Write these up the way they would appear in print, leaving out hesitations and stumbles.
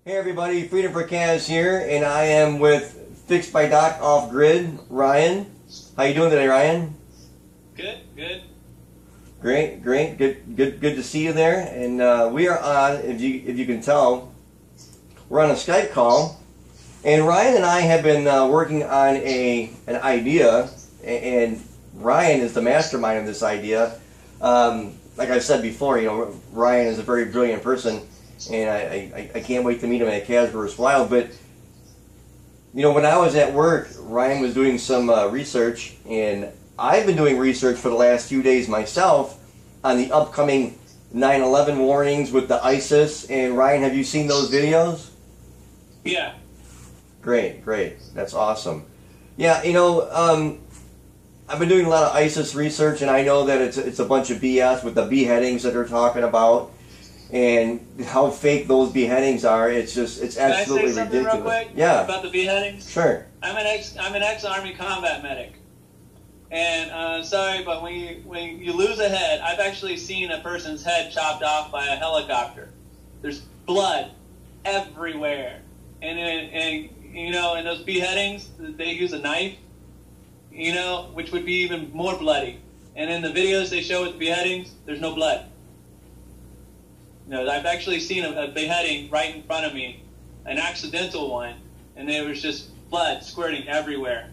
Hey everybody, Freedom for Kaz here, and I am with Fixed by Doc Off Grid, Ryan. How you doing today, Ryan? Good. Great, good to see you there. And we are on, if you can tell, we're on a Skype call, and Ryan and I have been working on an idea, and Ryan is the mastermind of this idea. Like I said before, you know, Ryan is a very brilliant person. And I can't wait to meet him at Kaz vs. Wild. But, you know, when I was at work, Ryan was doing some research, and I've been doing research for the last few days myself on the upcoming 9/11 warnings with the ISIS. And Ryan, have you seen those videos? Yeah. Great. That's awesome. Yeah, you know, I've been doing a lot of ISIS research, and I know that it's a bunch of BS with the beheadings that they're talking about. And how fake those beheadings are, it's absolutely ridiculous. Can I say something real quick? Yeah. About the beheadings? Sure. I'm an ex-Army combat medic. And sorry, but when you lose a head, I've actually seen a person's head chopped off by a helicopter. There's blood everywhere. And you know, in those beheadings, they use a knife, you know, which would be even more bloody. And in the videos they show with the beheadings, there's no blood. No, I've actually seen a beheading right in front of me, an accidental one, and there was just blood squirting everywhere.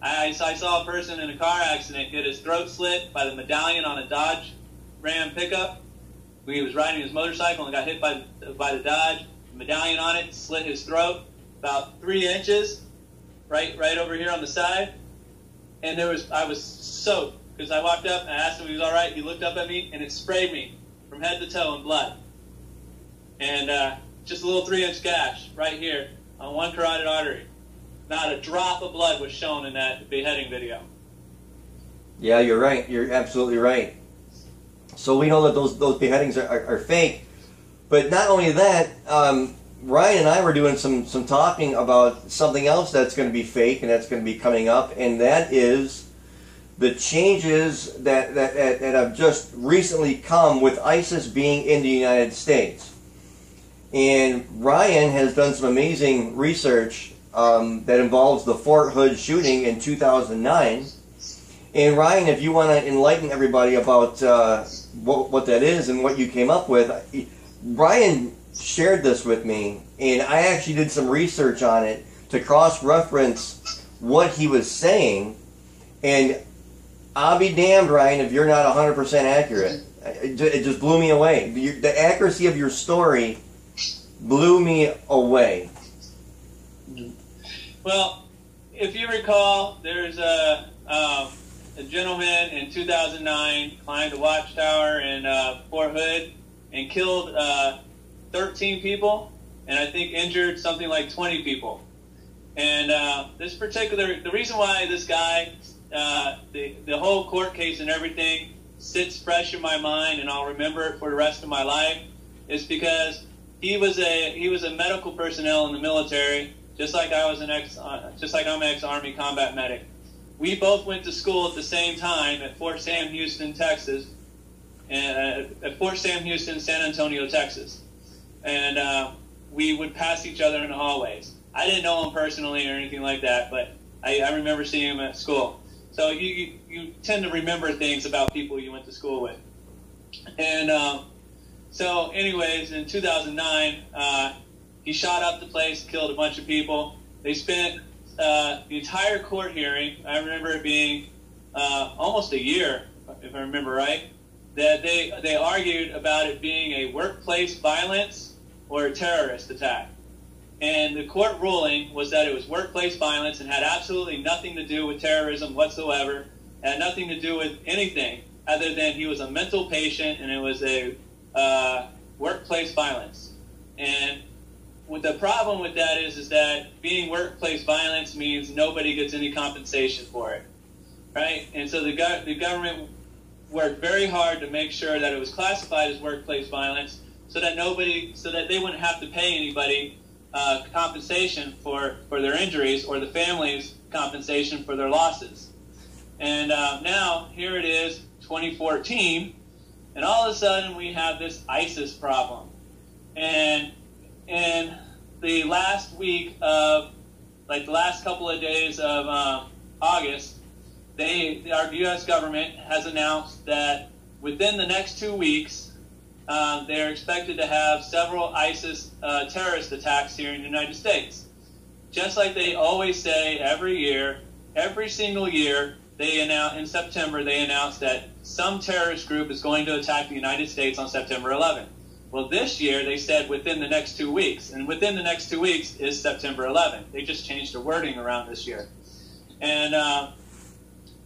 I saw a person in a car accident get his throat slit by the medallion on a Dodge Ram pickup. He was riding his motorcycle and got hit by the Dodge. The medallion on it slit his throat about 3 inches, right over here on the side. And I was soaked because I walked up and I asked him if he was all right. He looked up at me and it sprayed me from head to toe in blood. And just a little 3-inch gash right here on one carotid artery. Not a drop of blood was shown in that beheading video. Yeah, you're right. You're absolutely right. So we know that those beheadings are fake. But not only that, Ryan and I were doing some talking about something else that's going to be fake and that's going to be coming up, and that is the changes that have just recently come with ISIS being in the United States. And Ryan has done some amazing research that involves the Fort Hood shooting in 2009. And Ryan, if you want to enlighten everybody about what that is and what you came up with, Ryan shared this with me, and I actually did some research on it to cross-reference what he was saying. And I'll be damned, Ryan, if you're not 100% accurate. It just blew me away. The accuracy of your story blew me away. Well, if you recall, there's a gentleman in 2009 climbed a watchtower in Fort Hood and killed 13 people, and I think injured something like 20 people. And the reason why this guy, the whole court case and everything sits fresh in my mind, and I'll remember it for the rest of my life, is because he was a medical personnel in the military, just like I'm an ex-Army combat medic. We both went to school at the same time at Fort Sam Houston, Texas, and at Fort Sam Houston, San Antonio, Texas. And we would pass each other in the hallways. I didn't know him personally or anything like that, but I remember seeing him at school. So you tend to remember things about people you went to school with. And so anyways, in 2009, he shot up the place, killed a bunch of people. They spent the entire court hearing, I remember it being almost a year, if I remember right, that they argued about it being a workplace violence or a terrorist attack. And the court ruling was that it was workplace violence and had absolutely nothing to do with terrorism whatsoever, had nothing to do with anything other than he was a mental patient and it was a workplace violence. And the problem with that is that being workplace violence means nobody gets any compensation for it, right? And so the government worked very hard to make sure that it was classified as workplace violence, so that they wouldn't have to pay anybody compensation for their injuries, or the families compensation for their losses. And now here it is, 2014, and all of a sudden we have this ISIS problem. And the last week of, like the last couple of days of August, our U.S. government has announced that within the next 2 weeks, they're expected to have several ISIS terrorist attacks here in the United States. Just like they always say every year, every single year, they announce in September, they announce that some terrorist group is going to attack the United States on September 11th. Well, this year they said within the next 2 weeks, and within the next 2 weeks is September 11th. They just changed the wording around this year. And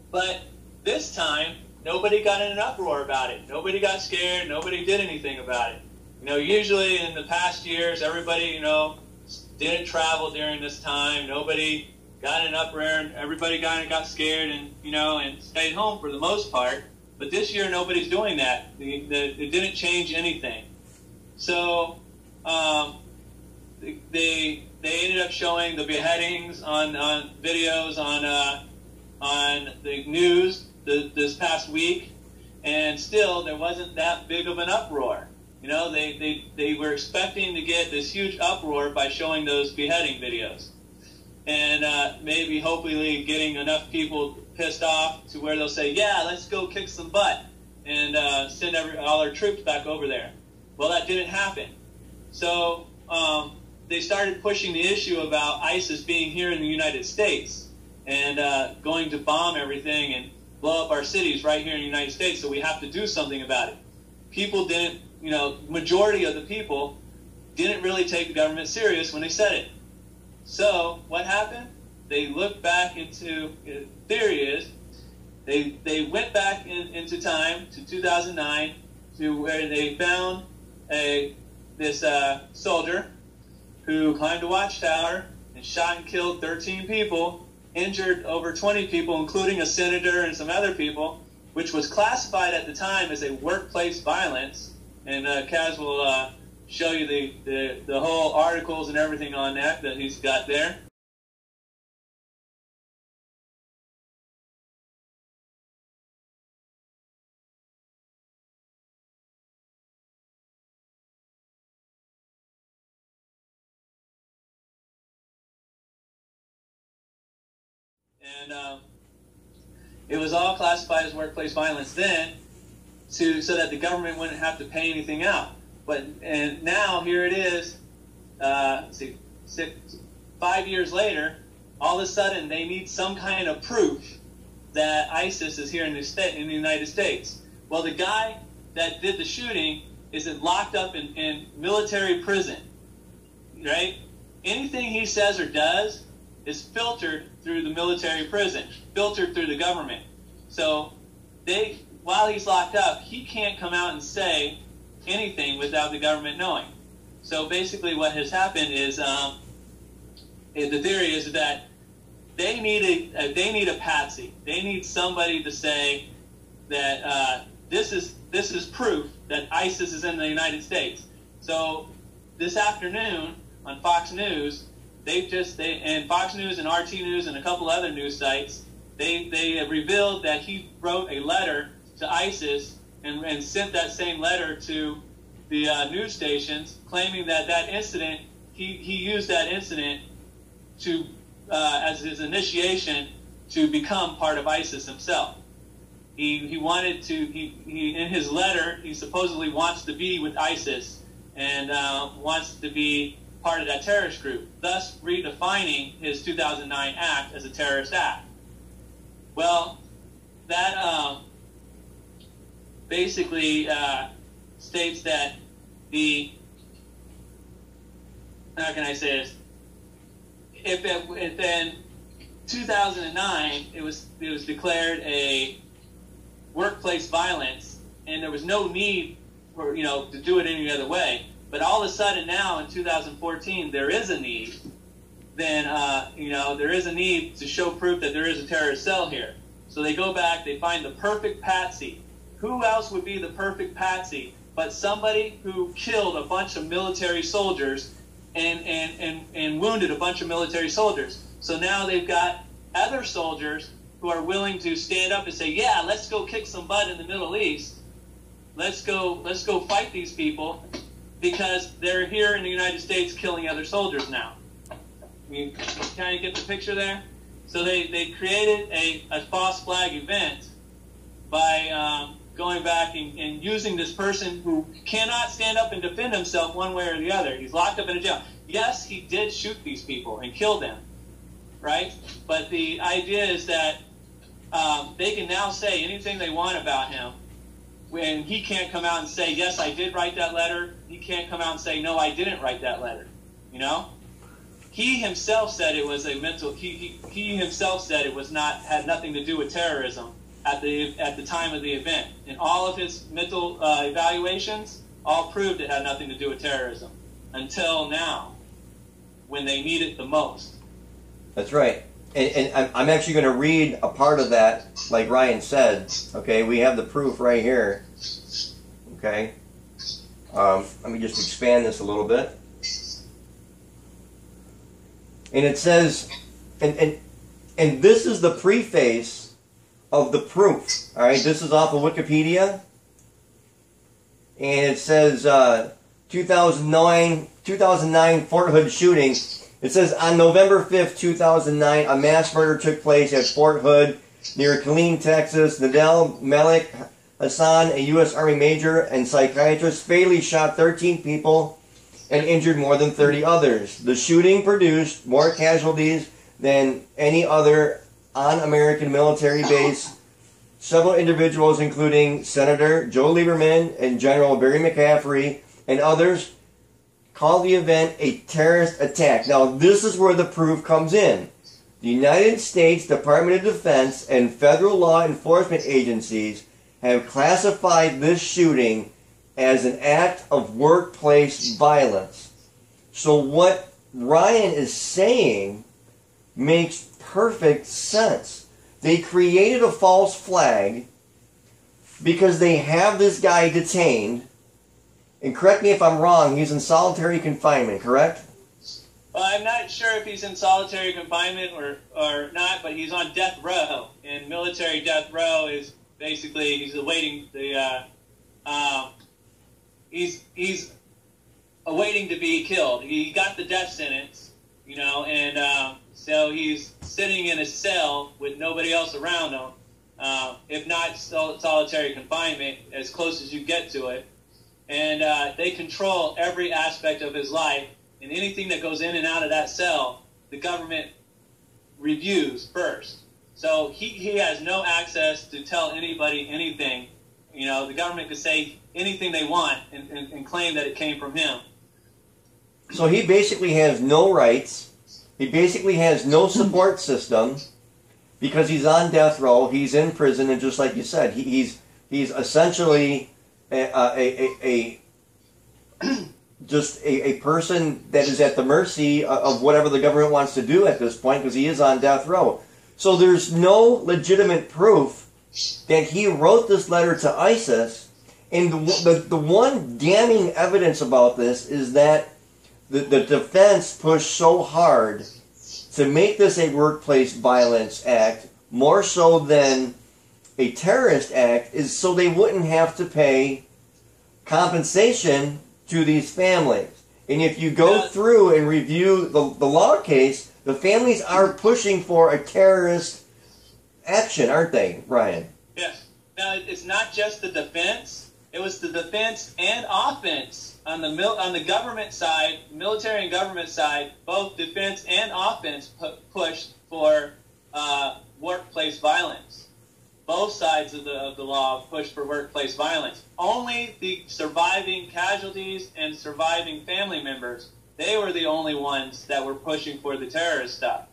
but this time, nobody got in an uproar about it. Nobody got scared. Nobody did anything about it. You know, usually in the past years, everybody, you know, didn't travel during this time. Nobody got in an uproar, and everybody kind of got scared and, you know, and stayed home for the most part. But this year, nobody's doing that. It didn't change anything. So they ended up showing the beheadings on videos on the news this past week, and still there wasn't that big of an uproar. You know, they were expecting to get this huge uproar by showing those beheading videos, and maybe hopefully getting enough people pissed off to where they'll say, yeah, let's go kick some butt and send all our troops back over there. Well, that didn't happen. So they started pushing the issue about ISIS being here in the United States and going to bomb everything and blow up our cities right here in the United States, so we have to do something about it. People didn't, you know, majority of the people didn't really take the government serious when they said it. So what happened? They looked back into, theory is, they went back into time to 2009 to where they found this soldier who climbed a watchtower and shot and killed 13 people, injured over 20 people, including a senator and some other people, which was classified at the time as a workplace violence. And Kaz will show you the whole articles and everything on that he's got there. And it was all classified as workplace violence then, so that the government wouldn't have to pay anything out. And now here it is, 5 years later, all of a sudden they need some kind of proof that ISIS is here in the United States. Well, the guy that did the shooting is locked up in military prison, right? Anything he says or does is filtered through the military prison, filtered through the government. So while he's locked up, he can't come out and say anything without the government knowing. So basically what has happened is, the theory is that they need a patsy. They need somebody to say that this is proof that ISIS is in the United States. So this afternoon on Fox News, and Fox News and RT News and a couple other news sites, they revealed that he wrote a letter to ISIS and sent that same letter to the news stations, claiming that incident, he used that incident to as his initiation to become part of ISIS himself. He wanted to, in his letter, he supposedly wants to be with ISIS and wants to be part of that terrorist group, thus redefining his 2009 act as a terrorist act. Well, that basically states that how can I say this? If in 2009 it was declared a workplace violence, and there was no need for to do it any other way, but all of a sudden now in 2014 there is a need, then there is a need to show proof that there is a terrorist cell here. So they go back, they find the perfect patsy. Who else would be the perfect patsy but somebody who killed a bunch of military soldiers and wounded a bunch of military soldiers? So now they've got other soldiers who are willing to stand up and say, yeah, let's go kick some butt in the Middle East. Let's go fight these people. because they're here in the United States killing other soldiers now. You kind of get the picture there? So they created a false flag event by going back and using this person who cannot stand up and defend himself one way or the other. He's locked up in a jail. Yes, he did shoot these people and kill them, right? But the idea is that they can now say anything they want about him when he can't come out and say, yes, I did write that letter. He can't come out and say, no, I didn't write that letter. You know? He himself said it was a mental, he himself said it was not, had nothing to do with terrorism at the time of the event. And all of his mental evaluations all proved it had nothing to do with terrorism until now, when they need it the most. That's right. And I'm actually going to read a part of that, like Ryan said. Okay, we have the proof right here. Okay. Let me just expand this a little bit. And it says, and this is the preface of the proof. All right, this is off of Wikipedia. And it says 2009 Fort Hood shooting. It says, on November 5th, 2009, a mass murder took place at Fort Hood near Killeen, Texas. Nadel Malik Hassan, a U.S. Army major and psychiatrist, fatally shot 13 people and injured more than 30 others. The shooting produced more casualties than any other on-American military base. Several individuals, including Senator Joe Lieberman and General Barry McCaffrey and others, called the event a terrorist attack. Now, this is where the proof comes in. The United States Department of Defense and federal law enforcement agencies have classified this shooting as an act of workplace violence. So what Ryan is saying makes perfect sense. They created a false flag because they have this guy detained. And correct me if I'm wrong, he's in solitary confinement, correct? Well, I'm not sure if he's in solitary confinement or not, but he's on death row. And military death row is basically he's awaiting the he's awaiting to be killed. He got the death sentence, you know, and so he's sitting in a cell with nobody else around him. If not solitary confinement, as close as you get to it. And they control every aspect of his life, and anything that goes in and out of that cell, the government reviews first. So he has no access to tell anybody anything. You know, the government could say anything they want and claim that it came from him. So he basically has no rights. He basically has no support system because he's on death row. He's in prison, and just like you said, he's essentially just a person that is at the mercy of whatever the government wants to do at this point because he is on death row. So there's no legitimate proof that he wrote this letter to ISIS. And the one damning evidence about this is that the defense pushed so hard to make this a workplace violence act, more so than a terrorist act, is so they wouldn't have to pay compensation to these families. And if you go through and review the law case, the families are pushing for a terrorist action, aren't they, Ryan? Yes. Now, it's not just the defense. It was the defense and offense on the government side, military and government side. Both defense and offense pushed for workplace violence. Both sides of the law pushed for workplace violence. Only the surviving casualties and surviving family members, they were the only ones that were pushing for the terrorist stuff.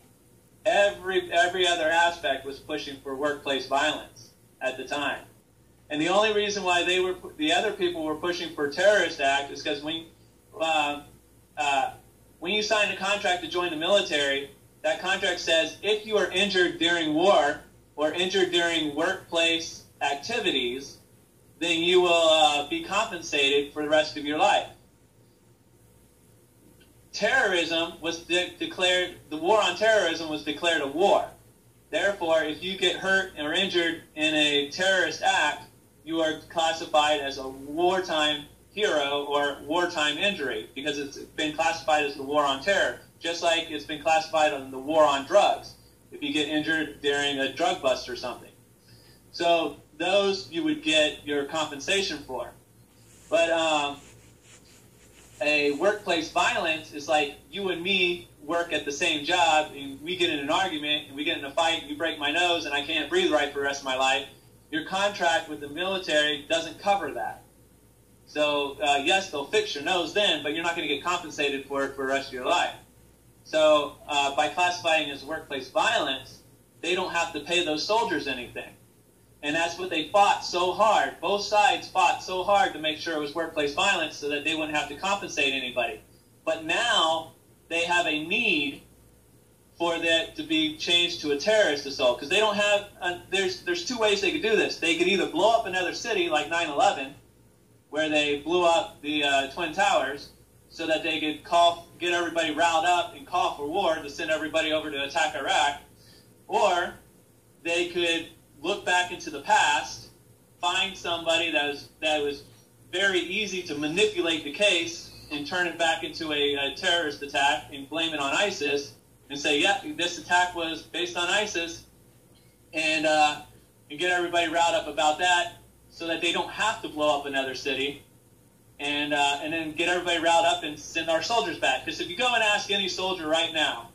Every other aspect was pushing for workplace violence at the time. And the only reason why the other people were pushing for terrorist act is because when you sign a contract to join the military, that contract says if you are injured during war or injured during workplace activities, then you will be compensated for the rest of your life. Terrorism was declared, the war on terrorism was declared a war. Therefore, if you get hurt or injured in a terrorist act, you are classified as a wartime hero or wartime injury because it's been classified as the war on terror, just like it's been classified on the war on drugs if you get injured during a drug bust or something. So those you would get your compensation for. But a workplace violence is like you and me work at the same job, and we get in an argument, and we get in a fight, you break my nose, and I can't breathe right for the rest of my life. Your contract with the military doesn't cover that. So, yes, they'll fix your nose then, but you're not going to get compensated for it for the rest of your life. So, by classifying as workplace violence, they don't have to pay those soldiers anything. And that's what they fought so hard. Both sides fought so hard to make sure it was workplace violence so that they wouldn't have to compensate anybody. But now they have a need for that to be changed to a terrorist assault. Because they don't have, there's two ways they could do this. They could either blow up another city like 9/11, where they blew up the Twin Towers, so that they could get everybody riled up and call for war to send everybody over to attack Iraq. Or they could look back into the past, find somebody that was very easy to manipulate the case and turn it back into a terrorist attack and blame it on ISIS and say, yeah, this attack was based on ISIS, and get everybody riled up about that so that they don't have to blow up another city, and then get everybody riled up and send our soldiers back. Because if you go and ask any soldier right now,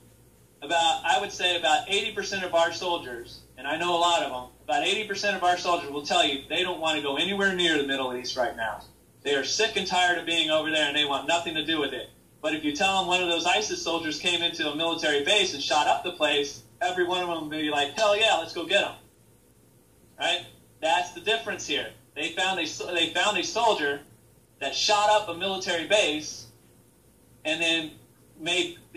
I would say about 80% of our soldiers, and I know a lot of them, about 80% of our soldiers will tell you they don't want to go anywhere near the Middle East right now. They are sick and tired of being over there, and they want nothing to do with it. But if you tell them one of those ISIS soldiers came into a military base and shot up the place, every one of them will be like, hell yeah, let's go get them. Right? That's the difference here. They found a soldier that shot up a military base and then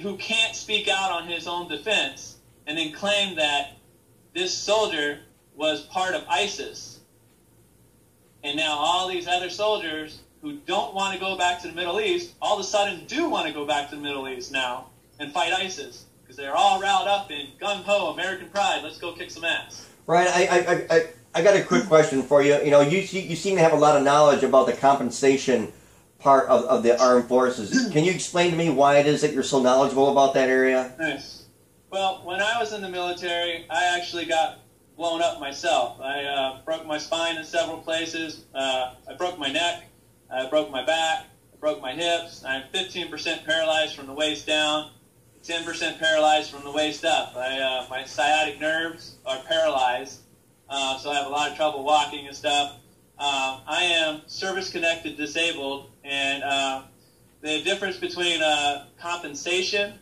who can't speak out on his own defense, and then claimed that this soldier was part of ISIS. And now all these other soldiers who don't want to go back to the Middle East all of a sudden do want to go back to the Middle East now and fight ISIS because they're all riled up in gung-ho, American pride, let's go kick some ass. Right, I got a quick question for you. You know, you seem to have a lot of knowledge about the compensation part of the armed forces. Can you explain to me why it is that you're so knowledgeable about that area? Nice. Well, when I was in the military, I actually got blown up myself. I broke my spine in several places. I broke my neck. I broke my back. I broke my hips. I'm 15% paralyzed from the waist down, 10% paralyzed from the waist up. My sciatic nerves are paralyzed, so I have a lot of trouble walking and stuff. I am service-connected disabled, and the difference between compensation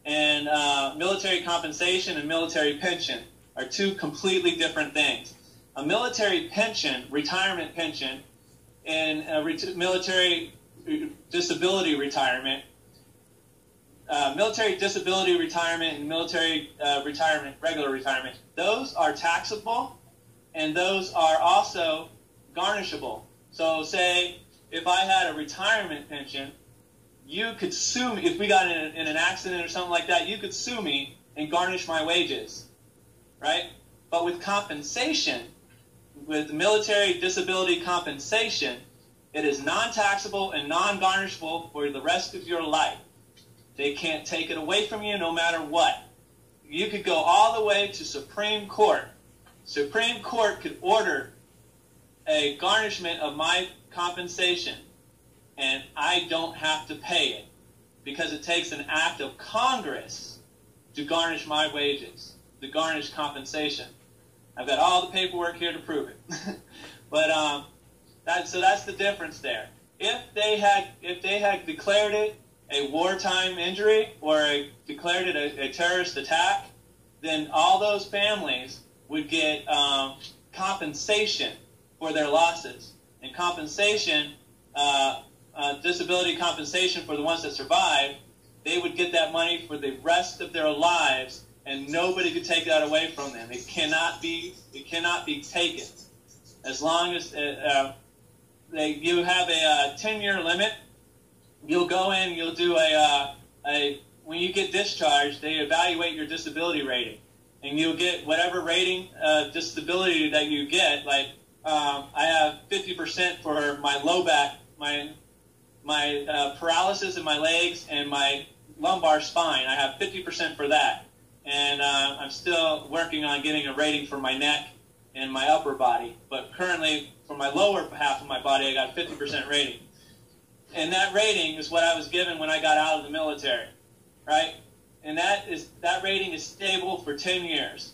and military compensation and military pension are two completely different things. A military pension, retirement pension, and military disability retirement, and military retirement, regular retirement, those are taxable, and those are also garnishable. So say if I had a retirement pension, you could sue me. If we got in an accident or something like that, you could sue me and garnish my wages, right? But with compensation, with military disability compensation, it is non-taxable and non-garnishable for the rest of your life. They can't take it away from you no matter what. You could go all the way to Supreme Court. Supreme Court could order a garnishment of my compensation, and I don't have to pay it because it takes an act of Congress to garnish my wages, to garnish compensation. I've got all the paperwork here to prove it. But so that's the difference there. If they had declared it a wartime injury or declared it a terrorist attack, then all those families would get compensation for their losses. And compensation, disability compensation for the ones that survive, they would get that money for the rest of their lives, and nobody could take that away from them. It cannot be taken. As long as you have a 10-year limit, you'll go in, you'll do when you get discharged, they evaluate your disability rating. And you'll get whatever rating disability that you get. Like I have 50% for my low back paralysis in my legs and my lumbar spine. I have 50% for that. And I'm still working on getting a rating for my neck and my upper body. But currently, for my lower half of my body, I got 50% rating. And that rating is what I was given when I got out of the military, right? And that rating is stable for 10 years.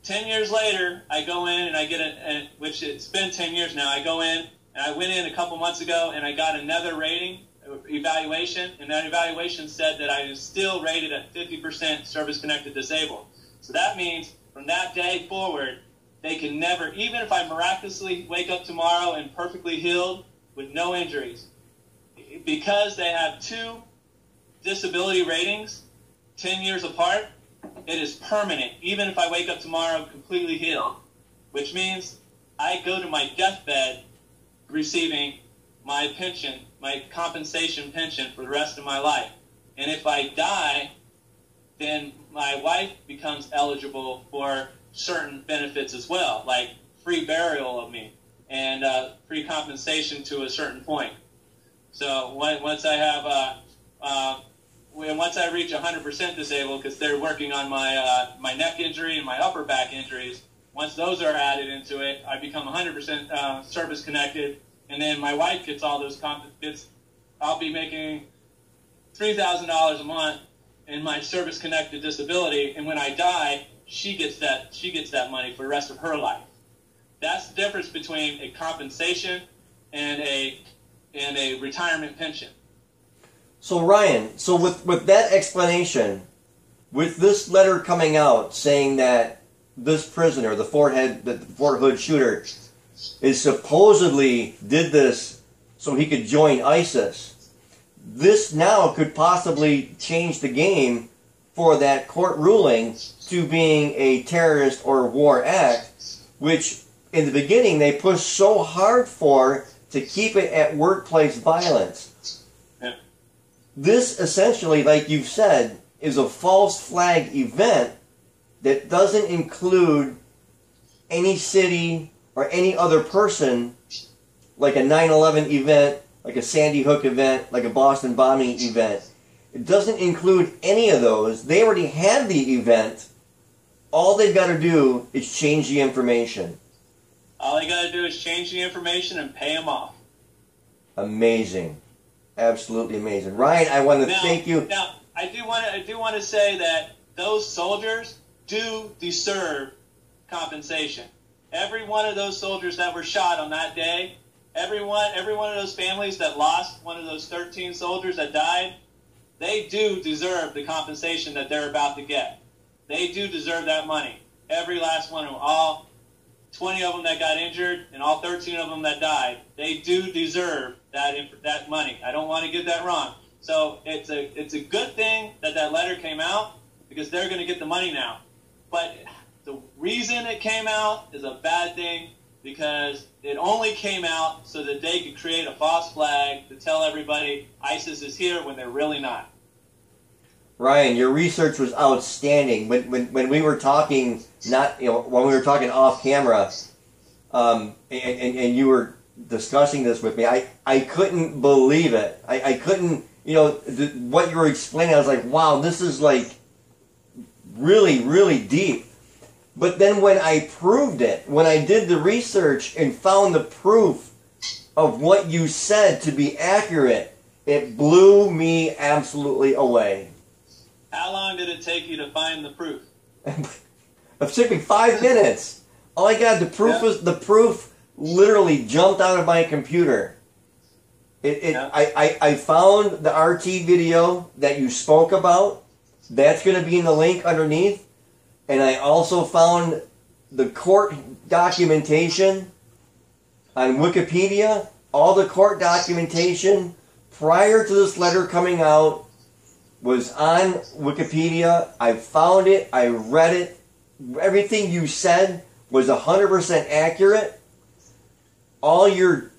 10 years later, I go in and I get which it's been 10 years now, I go in, and I went in a couple months ago, and I got another rating, evaluation, and that evaluation said that I was still rated at 50% service-connected disabled. So that means from that day forward, they can never, even if I miraculously wake up tomorrow and perfectly healed with no injuries, because they have two disability ratings 10 years apart, it is permanent, even if I wake up tomorrow completely healed, which means I go to my deathbed receiving my pension, my compensation pension for the rest of my life. And if I die, then my wife becomes eligible for certain benefits as well, like free burial of me and free compensation to a certain point. So once I have, once I reach 100% disabled, because they're working on my neck injury and my upper back injuries, once those are added into it, I become 100% service connected, and then my wife gets all those I'll be making $3,000 a month in my service connected disability, and when I die, she gets that money for the rest of her life. That's the difference between a compensation and a retirement pension. So Ryan, with that explanation, with this letter coming out saying that this prisoner, the Fort Hood shooter, is supposedly did this so he could join ISIS, this now could possibly change the game for that court ruling to being a terrorist or war act, which in the beginning they pushed so hard for to keep it at workplace violence. Yeah. This essentially, like you've said, is a false flag event that doesn't include any city or any other person, like a 9/11 event, like a Sandy Hook event, like a Boston bombing event. It doesn't include any of those. They already had the event. All they've got to do is change the information. All they got to do is change the information and pay them off. Amazing. Absolutely amazing. Ryan, I want to thank you. Now, I do want to say that those soldiers do deserve compensation. Every one of those soldiers that were shot on that day, every one of those families that lost one of those 13 soldiers that died, they do deserve the compensation that they're about to get. They do deserve that money. Every last one of them, all 20 of them that got injured and all 13 of them that died, they do deserve that money. I don't want to get that wrong. So it's a good thing that letter came out, because they're going to get the money now. But the reason it came out is a bad thing, because it only came out so that they could create a false flag to tell everybody ISIS is here when they're really not. Ryan, your research was outstanding. When we were talking, when we were talking off camera, and you were discussing this with me, I couldn't believe it. I couldn't, what you were explaining, I was like, wow, this is like really, really deep. But then when I proved it, when I did the research and found the proof of what you said to be accurate, it blew me absolutely away. How long did it take you to find the proof? It took me 5 minutes. All I got, the proof literally jumped out of my computer. I found the RT video that you spoke about. That's going to be in the link underneath. And I also found the court documentation on Wikipedia. All the court documentation prior to this letter coming out was on Wikipedia. I found it. I read it. Everything you said was 100% accurate. All your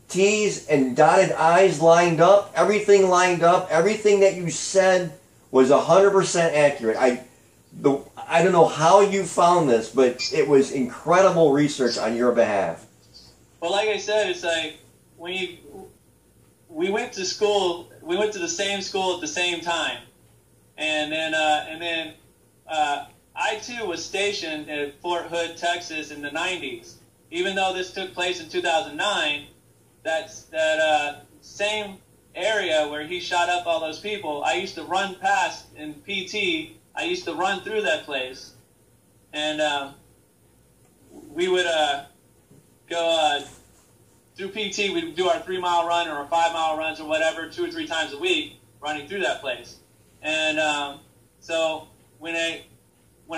T's and dotted I's lined up. Everything lined up. Everything that you said was 100% accurate. I don't know how you found this, but it was incredible research on your behalf. Well, like I said, it's like when we went to school. We went to the same school at the same time, and then I too was stationed at Fort Hood, Texas, in the '90s. Even though this took place in 2009, that same area where he shot up all those people, I used to run past in PT. I used to run through that place, and we would go through PT. We'd do our 3-mile run or our 5-mile runs or whatever 2 or 3 times a week, running through that place. And so when I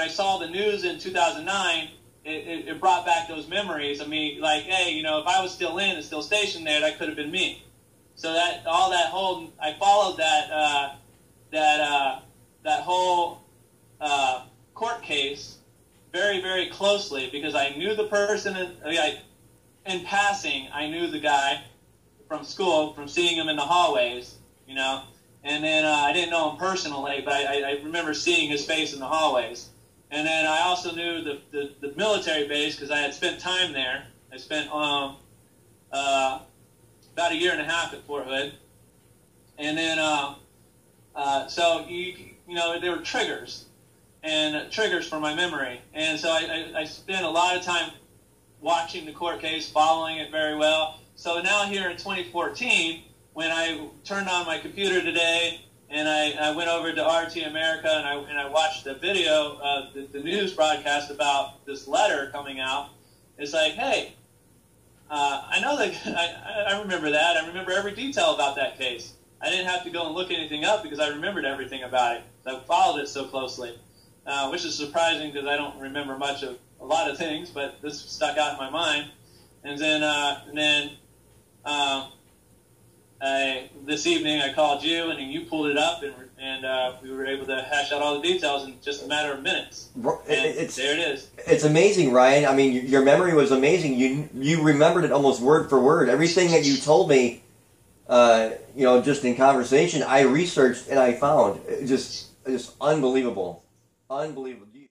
saw the news in 2009, it brought back those memories of me, like, hey, you know, if I was still in and still stationed there, that could have been me. So I followed that whole court case very, very closely, because I knew the person. In passing, I knew the guy from school, from seeing him in the hallways, you know. And then I didn't know him personally, but I remember seeing his face in the hallways. And then I also knew the military base, because I had spent time there. I spent about a year and a half at Fort Hood. And then, so, you know, there were triggers for my memory. And so I spent a lot of time watching the court case, following it very well. So now here in 2014, when I turned on my computer today and I went over to RT America and I watched the video, the news broadcast about this letter coming out, it's like, hey, I know that, I remember that. I remember every detail about that case. I didn't have to go and look anything up because I remembered everything about it. I followed it so closely, which is surprising because I don't remember much of a lot of things, but this stuck out in my mind. And then this evening I called you, and you pulled it up, and we were able to hash out all the details in just a matter of minutes. There it is. It's amazing, Ryan. I mean, your memory was amazing. You remembered it almost word for word. Everything that you told me, you know, just in conversation, I researched and I found. Just unbelievable. Unbelievable.